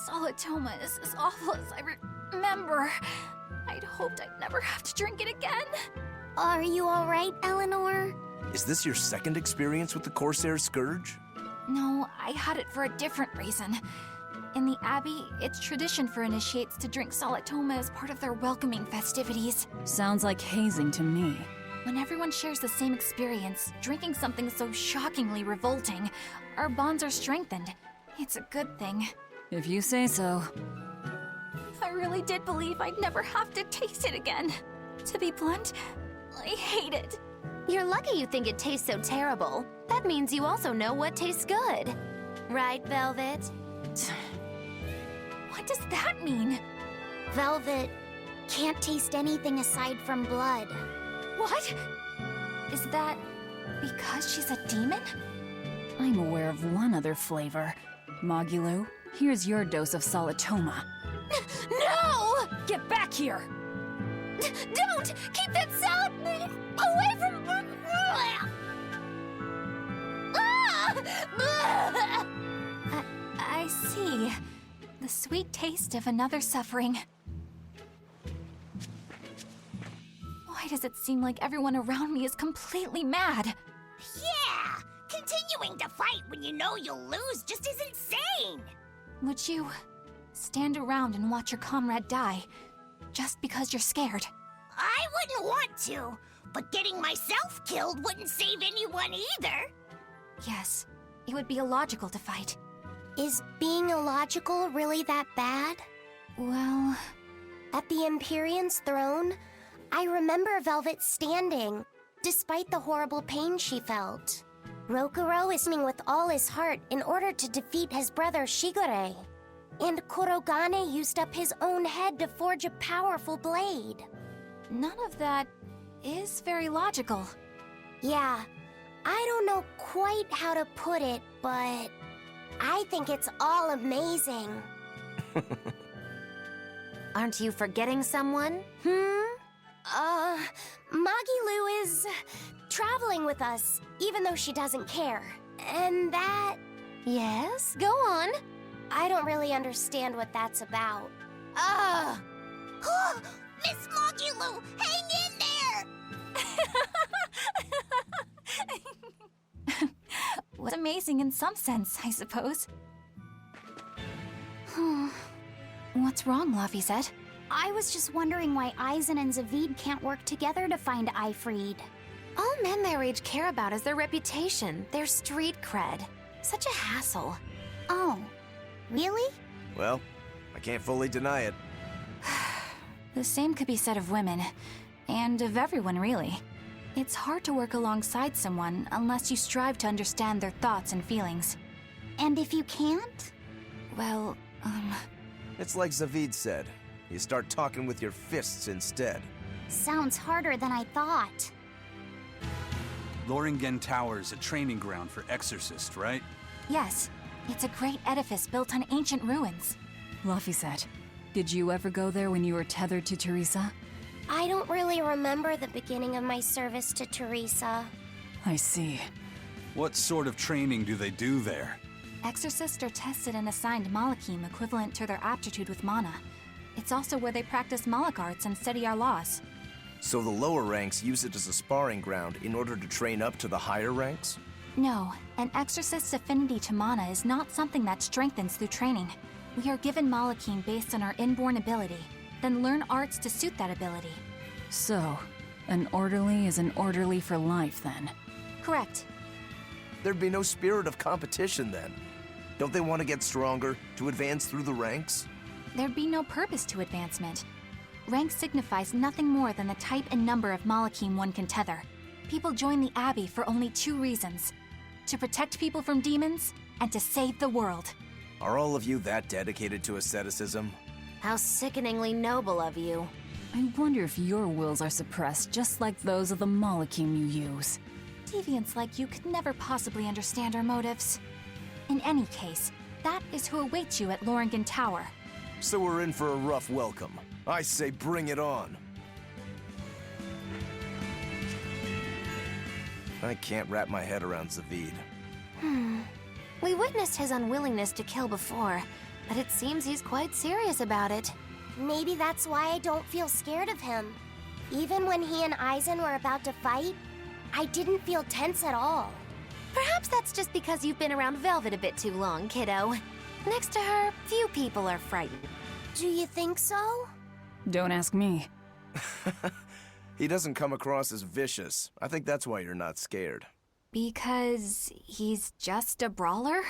Solitoma is as awful as I remember. I'd hoped I'd never have to drink it again. Are you alright, Eleanor? Is this your second experience with the Corsair Scourge? No, I had it for a different reason. In the Abbey, it's tradition for initiates to drink Solitoma as part of their welcoming festivities. Sounds like hazing to me. When everyone shares the same experience, drinking something so shockingly revolting, our bonds are strengthened. It's a good thing. If you say so. I really did believe I'd never have to taste it again. To be blunt, I hate it. You're lucky you think it tastes so terrible. That means you also know what tastes good. Right, Velvet? What does that mean? Velvet can't taste anything aside from blood. What? Is that because she's a demon? I'm aware of one other flavor. Magulu, here's your dose of Solitoma. No! Get back here! Don't! Keep that salad away from... I see. The sweet taste of another suffering. Why does it seem like everyone around me is completely mad? Yeah! Continuing to fight when you know you'll lose just is insane! Would you stand around and watch your comrade die just because you're scared? I wouldn't want to, but getting myself killed wouldn't save anyone either. Yes, it would be illogical to fight. Is being illogical really that bad? Well... At the Empyrean's throne, I remember Velvet standing, despite the horrible pain she felt. Rokuro is swinging with all his heart in order to defeat his brother Shigure. And Kurogane used up his own head to forge a powerful blade. None of that is very logical. Yeah, I don't know quite how to put it, but I think it's all amazing. Aren't you forgetting someone? Magilu is traveling with us, even though she doesn't care. And that... Yes, go on. I don't really understand what that's about. Miss Mogulu, hang in there! Was amazing in some sense, I suppose. What's wrong, Laphicet? I was just wondering why Aizen and Zavid can't work together to find Aifreed. All men their age care about is their reputation, their street cred. Such a hassle. Oh, really? Well, I can't fully deny it. The same could be said of women, and of everyone, really. It's hard to work alongside someone unless you strive to understand their thoughts and feelings. And if you can't? Well, It's like Zavid said. You start talking with your fists instead. Sounds harder than I thought. Loringen Tower's a training ground for exorcists, right? yes. It's a great edifice built on ancient ruins. Laphicet, did you ever go there when you were tethered to Teresa? I don't really remember the beginning of my service to Teresa. I see. What sort of training do they do there? Exorcists are tested and assigned Malachim equivalent to their aptitude with mana. It's also where they practice Malach arts and study our laws. So the lower ranks use it as a sparring ground in order to train up to the higher ranks? No, an exorcist's affinity to mana is not something that strengthens through training. We are given Malachim based on our inborn ability, then learn arts to suit that ability. So, an orderly is an orderly for life, then? Correct. There'd be no spirit of competition then. Don't they want to get stronger, to advance through the ranks? There'd be no purpose to advancement. Rank signifies nothing more than the type and number of Malachim one can tether. People join the Abbey for only two reasons: to protect people from demons, and to save the world. Are all of you that dedicated to asceticism? How sickeningly noble of you. I wonder if your wills are suppressed just like those of the Malachim you use. Deviants like you could never possibly understand our motives. In any case, that is who awaits you at Loringen Tower. So we're in for a rough welcome. I say bring it on. I can't wrap my head around Zavid. We witnessed his unwillingness to kill before, but it seems he's quite serious about it. Maybe that's why I don't feel scared of him. Even when he and Eisen were about to fight, I didn't feel tense at all. Perhaps that's just because you've been around Velvet a bit too long, kiddo. Next to her, few people are frightened. Do you think so? Don't ask me. He doesn't come across as vicious. I think that's why you're not scared. Because he's just a brawler?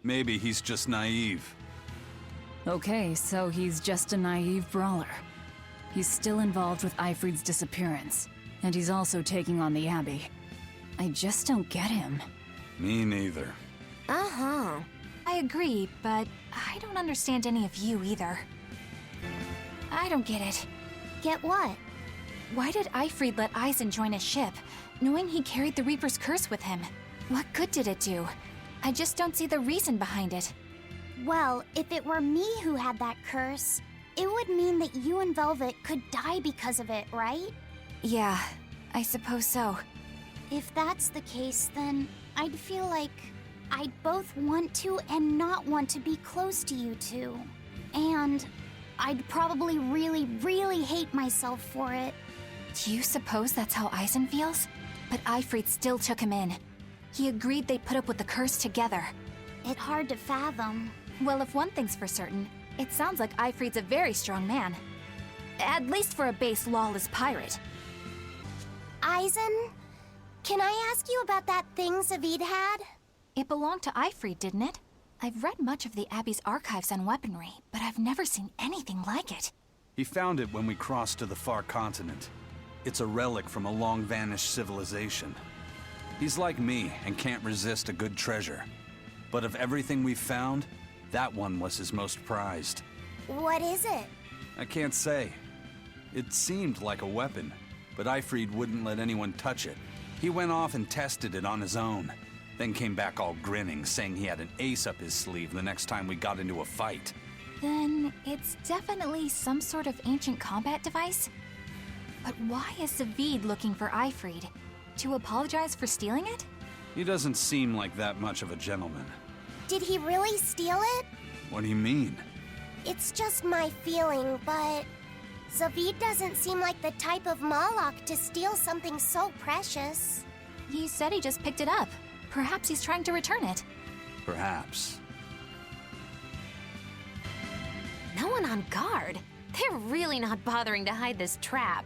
Maybe he's just naive. Okay, so he's just a naive brawler. He's still involved with Eifried's disappearance, and he's also taking on the Abbey. I just don't get him. Me neither. Uh-huh. I agree, but I don't understand any of you either. I don't get it. Get what? Why did Eifried let Eisen join his ship, knowing he carried the Reaper's curse with him? What good did it do? I just don't see the reason behind it. Well, if it were me who had that curse, it would mean that you and Velvet could die because of it, right? Yeah, I suppose so. If that's the case, then I'd feel like I'd both want to and not want to be close to you two. And I'd probably really, really hate myself for it. Do you suppose that's how Eisen feels? But Eifried still took him in. He agreed they'd put up with the curse together. It's hard to fathom. Well, if one thing's for certain, it sounds like Eifried's a very strong man. At least for a base lawless pirate. Eisen, can I ask you about that thing Zavid had? It belonged to Eifried, didn't it? I've read much of the Abbey's archives on weaponry, but I've never seen anything like it. He found it when we crossed to the far continent. It's a relic from a long-vanished civilization. He's like me and can't resist a good treasure. But of everything we've found, that one was his most prized. What is it? I can't say. It seemed like a weapon, but Eifried wouldn't let anyone touch it. He went off and tested it on his own, then came back all grinning, saying he had an ace up his sleeve the next time we got into a fight. Then it's definitely some sort of ancient combat device? But why is Zavid looking for Eifried? To apologize for stealing it? He doesn't seem like that much of a gentleman. Did he really steal it? What do you mean? It's just my feeling, but Zavid doesn't seem like the type of Malak to steal something so precious. He said he just picked it up. Perhaps he's trying to return it. Perhaps. No one on guard. They're really not bothering to hide this trap.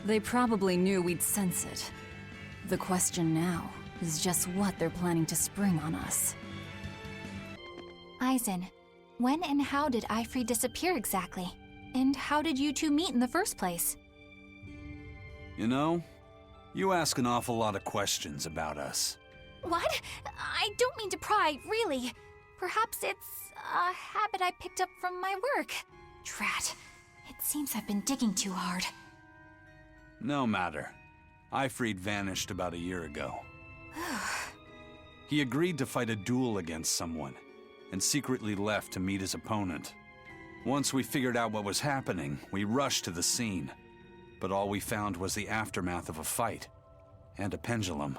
They probably knew we'd sense it. The question now is just what they're planning to spring on us. Eisen, when and how did Eifried disappear exactly? And how did you two meet in the first place? You know, you ask an awful lot of questions about us. What? I don't mean to pry, really. Perhaps it's a habit I picked up from my work. Drat. It seems I've been digging too hard. No matter. Eifried vanished about a year ago. He agreed to fight a duel against someone, and secretly left to meet his opponent. Once we figured out what was happening, we rushed to the scene. But all we found was the aftermath of a fight, and a pendulum.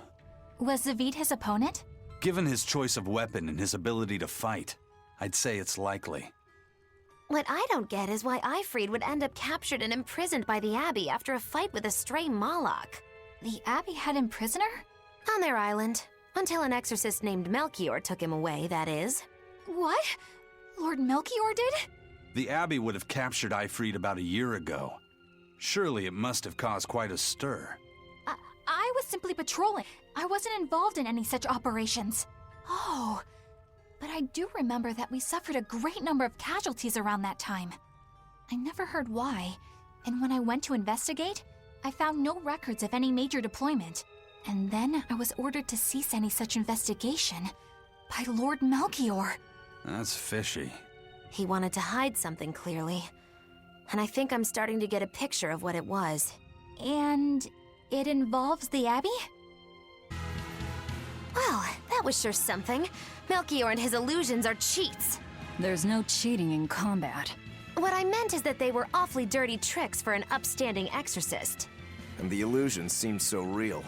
Was Zavid his opponent? Given his choice of weapon and his ability to fight, I'd say it's likely. What I don't get is why Eifried would end up captured and imprisoned by the Abbey after a fight with a stray Malak. The Abbey had him prisoner? On their island. Until an exorcist named Melchior took him away, that is. What? Lord Melchior did? The Abbey would have captured Eifried about a year ago. Surely it must have caused quite a stir. I was simply patrolling. I wasn't involved in any such operations. Oh, but I do remember that we suffered a great number of casualties around that time. I never heard why, and when I went to investigate, I found no records of any major deployment. And then I was ordered to cease any such investigation by Lord Melchior. That's fishy. He wanted to hide something, clearly. And I think I'm starting to get a picture of what it was. And it involves the Abbey? Well, that was sure something. Melchior and his illusions are cheats. There's no cheating in combat. What I meant is that they were awfully dirty tricks for an upstanding exorcist. And the illusions seemed so real.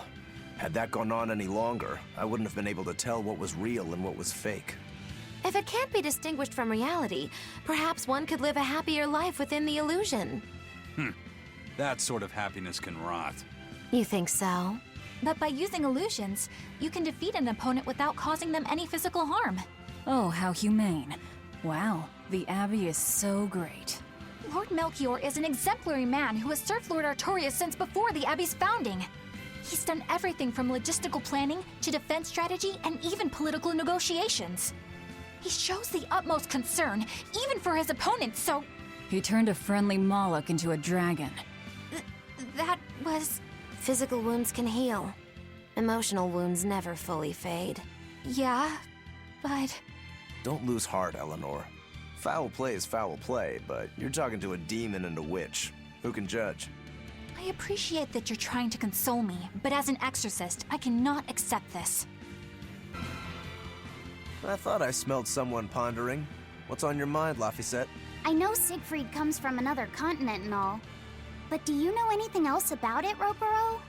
Had that gone on any longer, I wouldn't have been able to tell what was real and what was fake. If it can't be distinguished from reality, perhaps one could live a happier life within the illusion. That sort of happiness can rot. You think so? But by using illusions, you can defeat an opponent without causing them any physical harm. Oh, how humane. Wow, the Abbey is so great. Lord Melchior is an exemplary man who has served Lord Artorias since before the Abbey's founding. He's done everything from logistical planning to defense strategy and even political negotiations. He shows the utmost concern, even for his opponents, so He turned a friendly Moloch into a dragon. that was... Physical wounds can heal. Emotional wounds never fully fade. yeah, but... Don't lose heart, Eleanor. Foul play is foul play, but you're talking to a demon and a witch. Who can judge? I appreciate that you're trying to console me, but as an exorcist, I cannot accept this. I thought I smelled someone pondering. What's on your mind, Laphicet? I know Siegfried comes from another continent and all, but do you know anything else about it, Rokuro?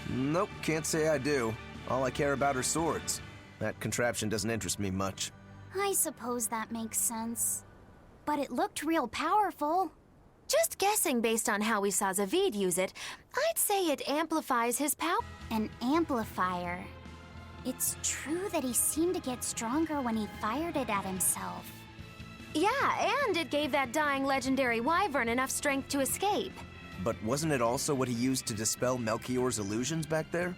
Nope, can't say I do. All I care about are swords. That contraption doesn't interest me much. I suppose that makes sense. But it looked real powerful. Just guessing based on how we saw Zavid use it, I'd say it amplifies his power. An amplifier. It's true that he seemed to get stronger when he fired it at himself. Yeah, and it gave that dying legendary wyvern enough strength to escape. But wasn't it also what he used to dispel Melchior's illusions back there?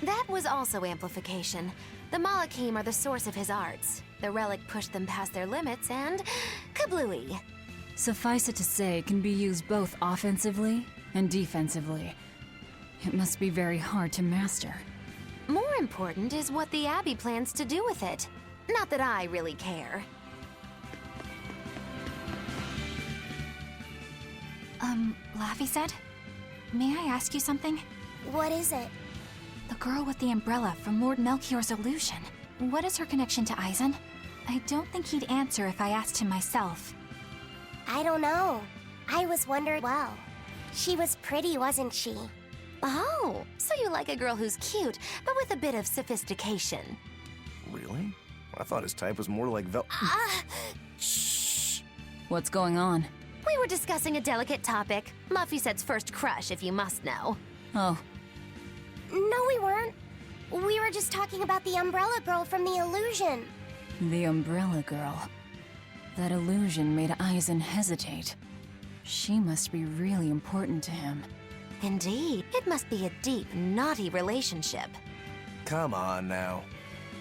That was also amplification. The Malachim are the source of his arts. The relic pushed them past their limits and... kablooey. Suffice it to say, it can be used both offensively and defensively. It must be very hard to master. More important is what the Abbey plans to do with it. Not that I really care. Laphicet? May I ask you something? What is it? The girl with the umbrella from Lord Melchior's illusion. What is her connection to Eisen? I don't think he'd answer if I asked him myself. I don't know. I was wondering, well, she was pretty, wasn't she? Oh, so you like a girl who's cute, but with a bit of sophistication. Really? I thought his type was more like Shh! What's going on? We were discussing a delicate topic. Laphicet's first crush, if you must know. Oh, No, we weren't. We were just talking about the umbrella girl from the illusion. the Umbrella Girl. That illusion made Eisen hesitate. She must be really important to him. Indeed, it must be a deep, naughty relationship. Come on now.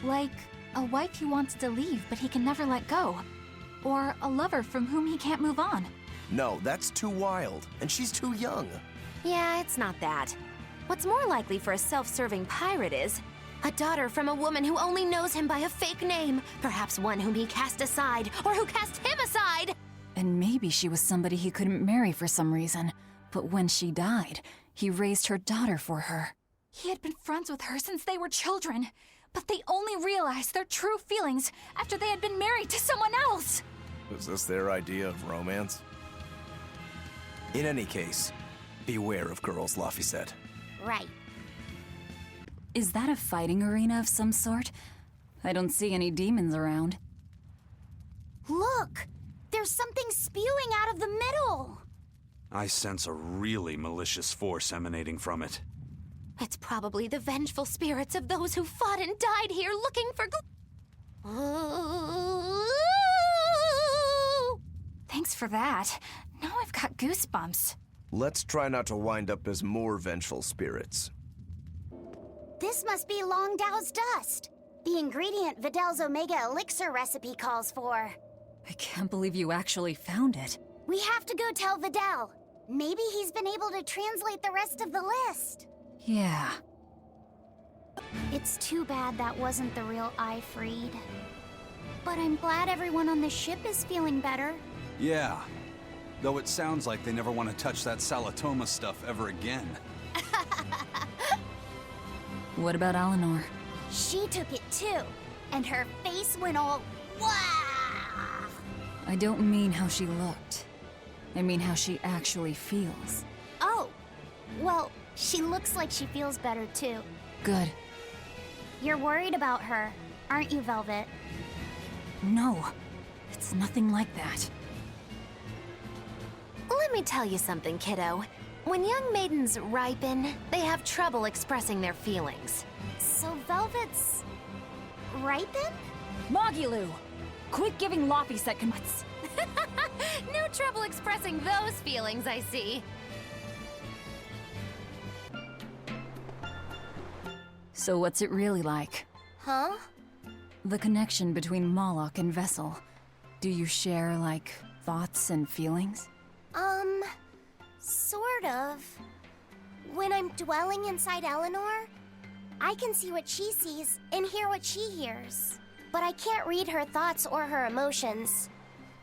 Like a wife who wants to leave but he can never let go. Or a lover from whom he can't move on. No, that's too wild, and she's too young. Yeah, it's not that. What's more likely for a self-serving pirate is a daughter from a woman who only knows him by a fake name, perhaps one whom he cast aside, or who cast him aside! And maybe she was somebody he couldn't marry for some reason. But when she died, he raised her daughter for her. He had been friends with her since they were children, but they only realized their true feelings after they had been married to someone else. Is this their idea of romance? In any case, beware of girls, Laphicet. Right. Is that a fighting arena of some sort? I don't see any demons around. Look! There's something spewing out of the middle! I sense a really malicious force emanating from it. It's probably the vengeful spirits of those who fought and died here looking for Thanks for that. Now I've got goosebumps. Let's try not to wind up as more vengeful spirits. This must be Long Dao's dust. The ingredient Vidal's Omega Elixir recipe calls for. I can't believe you actually found it. We have to go tell Vidal. Maybe he's been able to translate the rest of the list. Yeah. It's too bad that wasn't the real Ifreed. But I'm glad everyone on the ship is feeling better. Yeah. Though it sounds like they never want to touch that Salatoma stuff ever again. What about Eleanor? She took it too, and her face went all wow. I don't mean how she looked. I mean how she actually feels. Oh, well, she looks like she feels better too. Good. You're worried about her, aren't you, Velvet? No, it's nothing like that. Let me tell you something, kiddo. When young maidens ripen, they have trouble expressing their feelings. So Velvet's... ripen? Mogulu! Quit giving Laphicet convites. No trouble expressing those feelings, I see. So what's it really like? Huh? The connection between Moloch and Vessel. Do you share, like, thoughts and feelings? Sort of. When I'm dwelling inside Eleanor, I can see what she sees and hear what she hears. But I can't read her thoughts or her emotions.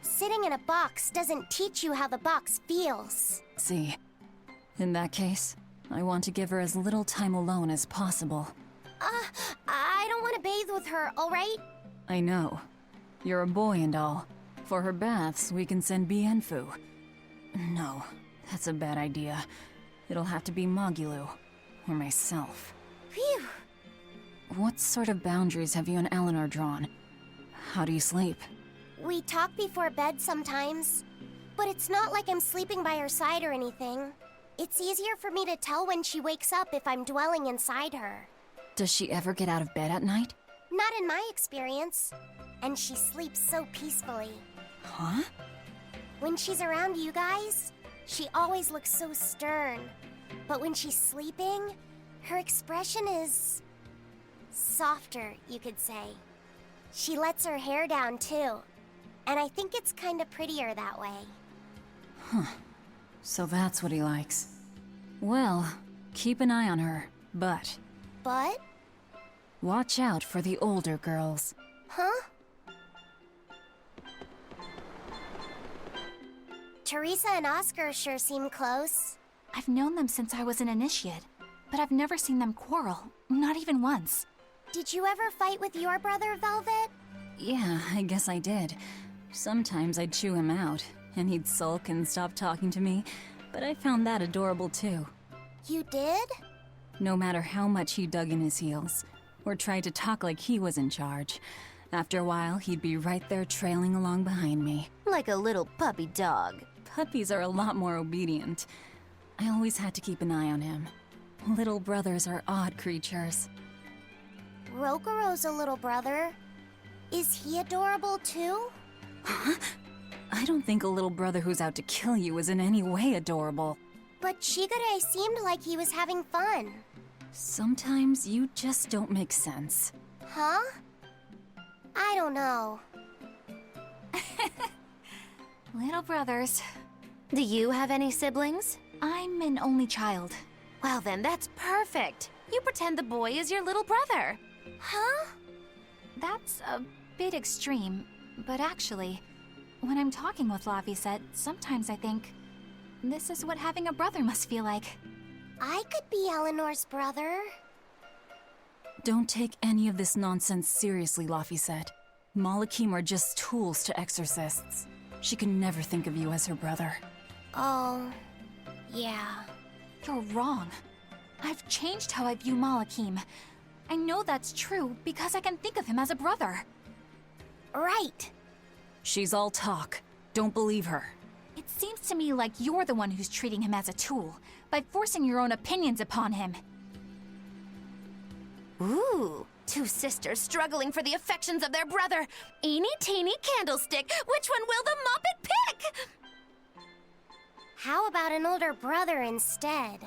Sitting in a box doesn't teach you how the box feels. See. In that case, I want to give her as little time alone as possible. I don't want to bathe with her, alright? I know. You're a boy and all. For her baths, we can send Bienfu. No, that's a bad idea. It'll have to be Mogulu. Or myself. Phew. What sort of boundaries have you and Eleanor drawn? How do you sleep? We talk before bed sometimes. But it's not like I'm sleeping by her side or anything. It's easier for me to tell when she wakes up if I'm dwelling inside her. Does she ever get out of bed at night? Not in my experience. And she sleeps so peacefully. Huh? When she's around you guys, she always looks so stern. But when she's sleeping, her expression is... softer, you could say. She lets her hair down, too. And I think it's kinda prettier that way. So that's what he likes. Well, keep an eye on her, but But? watch out for the older girls. Huh? Teresa and Oscar sure seem close. I've known them since I was an initiate, but I've never seen them quarrel, not even once. Did you ever fight with your brother, Velvet? Yeah, I guess I did. Sometimes I'd chew him out, and he'd sulk and stop talking to me, but I found that adorable too. You did? No matter how much he dug in his heels, or tried to talk like he was in charge, after a while he'd be right there trailing along behind me. Like a little puppy dog. Puppies are a lot more obedient. I always had to keep an eye on him. Little brothers are odd creatures. Rokuro's a little brother. Is he adorable too? I don't think a little brother who's out to kill you is in any way adorable. But Shigure seemed like he was having fun. Sometimes you just don't make sense. Huh? I don't know. Little brothers. Do you have any siblings? I'm an only child. Well then, that's perfect. You pretend the boy is your little brother. Huh? That's a bit extreme, but actually, when I'm talking with Laphicet, sometimes I think, this is what having a brother must feel like. I could be Eleanor's brother. Don't take any of this nonsense seriously, Laphicet. Malachim are just tools to exorcists. She can never think of you as her brother. Oh, yeah. You're wrong. I've changed how I view Malachim. I know that's true because I can think of him as a brother. Right. She's all talk. Don't believe her. It seems to me like you're the one who's treating him as a tool, by forcing your own opinions upon him. Ooh, two sisters struggling for the affections of their brother. Eeny teeny candlestick, which one will the Muppet pick? How about an older brother instead?